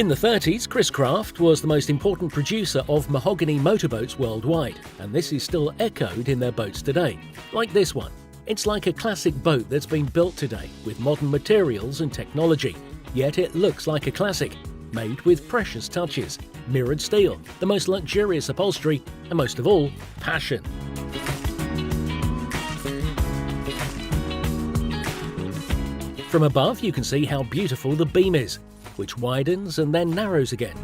In the 30s, Chris Craft was the most important producer of mahogany motorboats worldwide, and this is still echoed in their boats today, like this one. It's like a classic boat that's been built today with modern materials and technology, yet it looks like a classic, made with precious touches, mirrored steel, the most luxurious upholstery, and most of all, passion. From above, you can see how beautiful the beam is, which widens and then narrows again.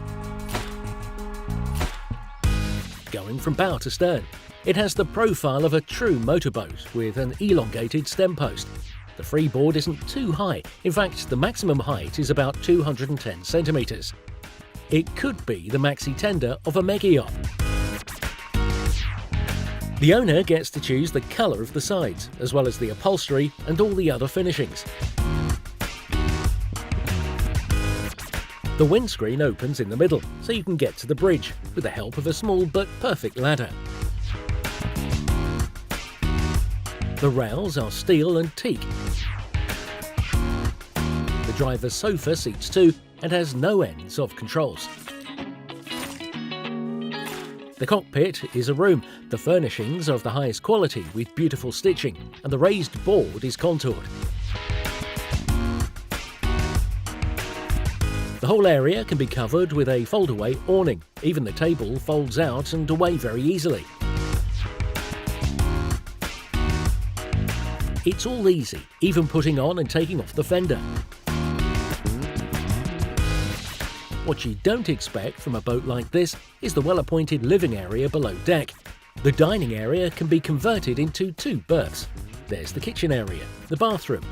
Going from bow to stern, it has the profile of a true motorboat with an elongated stem post. The freeboard isn't too high, in fact the maximum height is about 210 centimetres. It could be the maxi tender of a mega yacht. The owner gets to choose the colour of the sides, as well as the upholstery and all the other finishings. The windscreen opens in the middle, so you can get to the bridge with the help of a small but perfect ladder. The rails are steel and teak. The driver's sofa seats two and has no ends of controls. The cockpit is a room, the furnishings are of the highest quality with beautiful stitching, and the raised board is contoured. The whole area can be covered with a fold-away awning. Even the table folds out and away very easily. It's all easy, even putting on and taking off the fender. What you don't expect from a boat like this is the well-appointed living area below deck. The dining area can be converted into two berths. There's the kitchen area, the bathroom.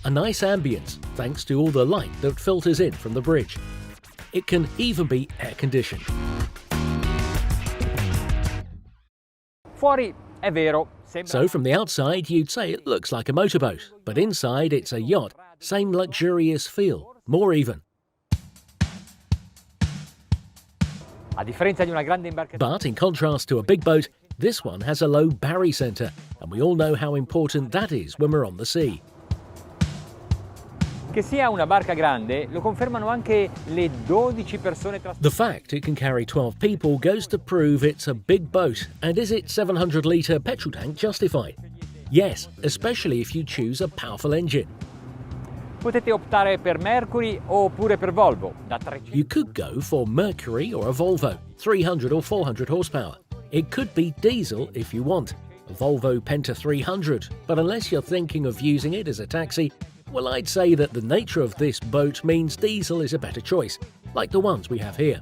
A nice ambience thanks to all the light that filters in from the bridge. It can even be air-conditioned. Fuori è vero. So from the outside you'd say it looks like a motorboat, but inside it's a yacht, same luxurious feel, more even. But in contrast to a big boat, this one has a low Barry centre, and we all know how important that is when we're on the sea. Che sia una barca grande lo confermano anche le 12 persone trasportate. The fact it can carry 12 people goes to prove it's a big boat, and is its 700-litre petrol tank justified? Yes, especially if you choose a powerful engine. Potete optare per Mercury oppure per Volvo. You could go for Mercury or a Volvo, 300 or 400 horsepower. It could be diesel if you want, a Volvo Penta 300, but unless you're thinking of using it as a taxi, well, I'd say that the nature of this boat means diesel is a better choice, like the ones we have here.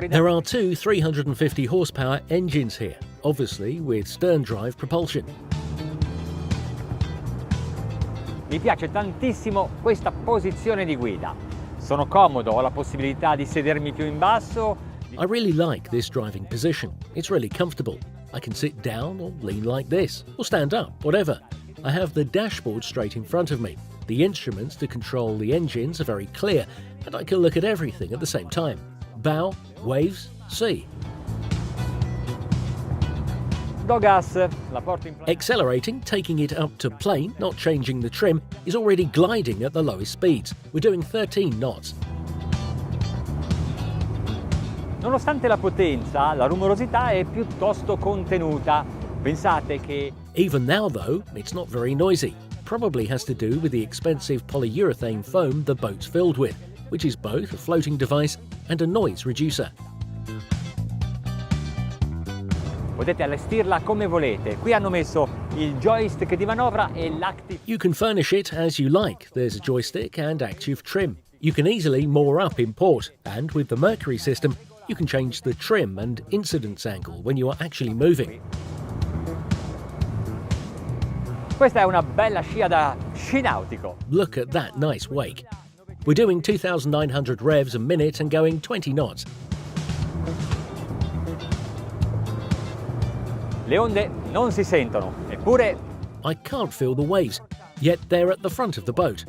There are two 350 horsepower engines here, obviously with stern drive propulsion. Mi piace tantissimo questa posizione di guida. Sono comodo, ho la possibilità di sedermi più in basso. I really like this driving position. It's really comfortable. I can sit down or lean like this, or stand up, whatever. I have the dashboard straight in front of me. The instruments to control the engines are very clear, and I can look at everything at the same time. Bow, waves, sea. Accelerating, taking it up to plane, not changing the trim, is already gliding at the lowest speeds. We're doing 13 knots. Nonostante la potenza, la rumorosità è piuttosto contenuta. Pensate che... Even now, though, it's not very noisy. Probably has to do with the expensive polyurethane foam the boat's filled with, which is both a floating device and a noise reducer. Potete allestirla come volete. Qui hanno messo il joystick di manovra e l'active. You can furnish it as you like. There's a joystick and active trim. You can easily moor up in port, and with the Mercury system, you can change the trim and incidence angle when you are actually moving. Questa è una bella scia da sci nautico. Look at that nice wake. We're doing 2,900 revs a minute and going 20 knots. Le onde non si sentono, eppure... I can't feel the waves, yet they're at the front of the boat.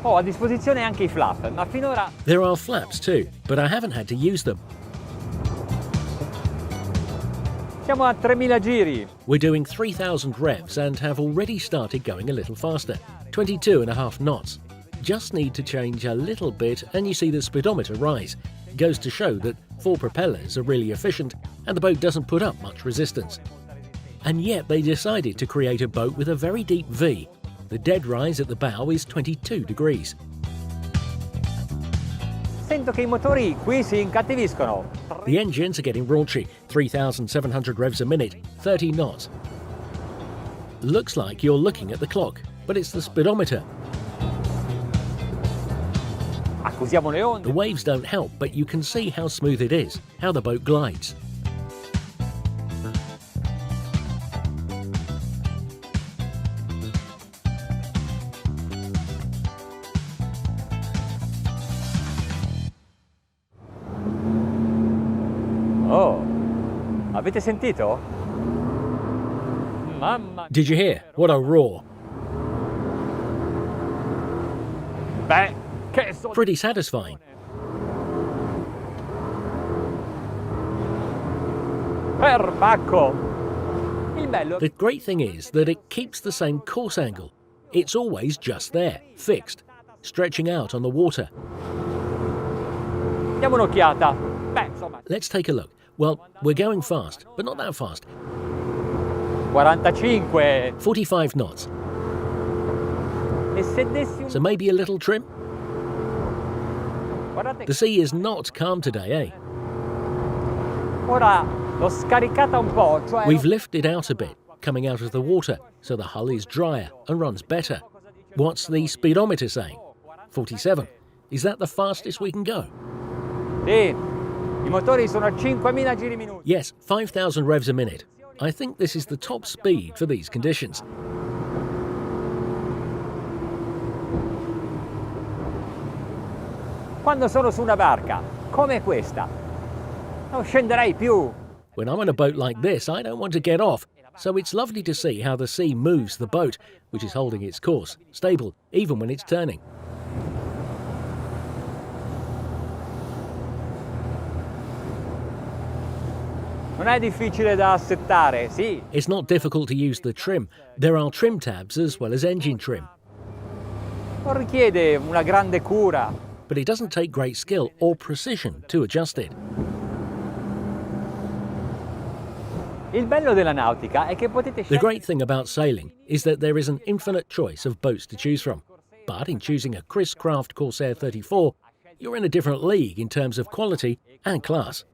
Ho a disposizione anche I flap, ma finora... There are flaps too, but I haven't had to use them. Siamo a 3000 giri. We're doing 3,000 revs and have already started going a little faster, 22.5 knots. Just need to change a little bit and you see the speedometer rise. Goes to show that 4 propellers are really efficient and the boat doesn't put up much resistance. And yet they decided to create a boat with a very deep V. The dead rise at the bow is 22 degrees. Sento che I motori qui si incattiviscono. The engines are getting raunchy, 3,700 revs a minute, 30 knots. Looks like you're looking at the clock, but it's the speedometer. Accusiamo le onde. The waves don't help, but you can see how smooth it is, how the boat glides. Oh, avete sentito? Mamma. Did you hear? What a roar. Beh, che so. Pretty satisfying. Perbacco. Il bello. The great thing is that it keeps the same course angle. It's always just there, fixed, stretching out on the water. Diamo un'occhiata. Beh, insomma, Let's take a look. Well, we're going fast, but not that fast. 45. 45 knots. E se dessi un... So maybe a little trim? Guardate, The sea is not calm today, eh? ora l'ho scaricata un po', cioè... We've lifted out a bit, coming out of the water, so the hull is drier and runs better. What's the speedometer saying? 47. Is that the fastest we can go? Sì, i motori sono a 5000 giri minuti. Yes, 5,000 revs a minute. I think this is the top speed for these conditions. Quando sono su una barca, come questa, non scenderei più. When I'm on a boat like this, I don't want to get off, so it's lovely to see how the sea moves the boat, which is holding its course, stable, even when it's turning. Non è difficile da settare, sì. It's not difficult to use the trim. There are trim tabs as well as engine trim. Non richiede una grande cura. But it doesn't take great skill or precision to adjust it. Il bello della nautica è che potete The scegliere great thing about sailing is that there is an infinite choice of boats to choose from. But in choosing a Chris Craft Corsair 34, you're in a different league in terms of quality and class.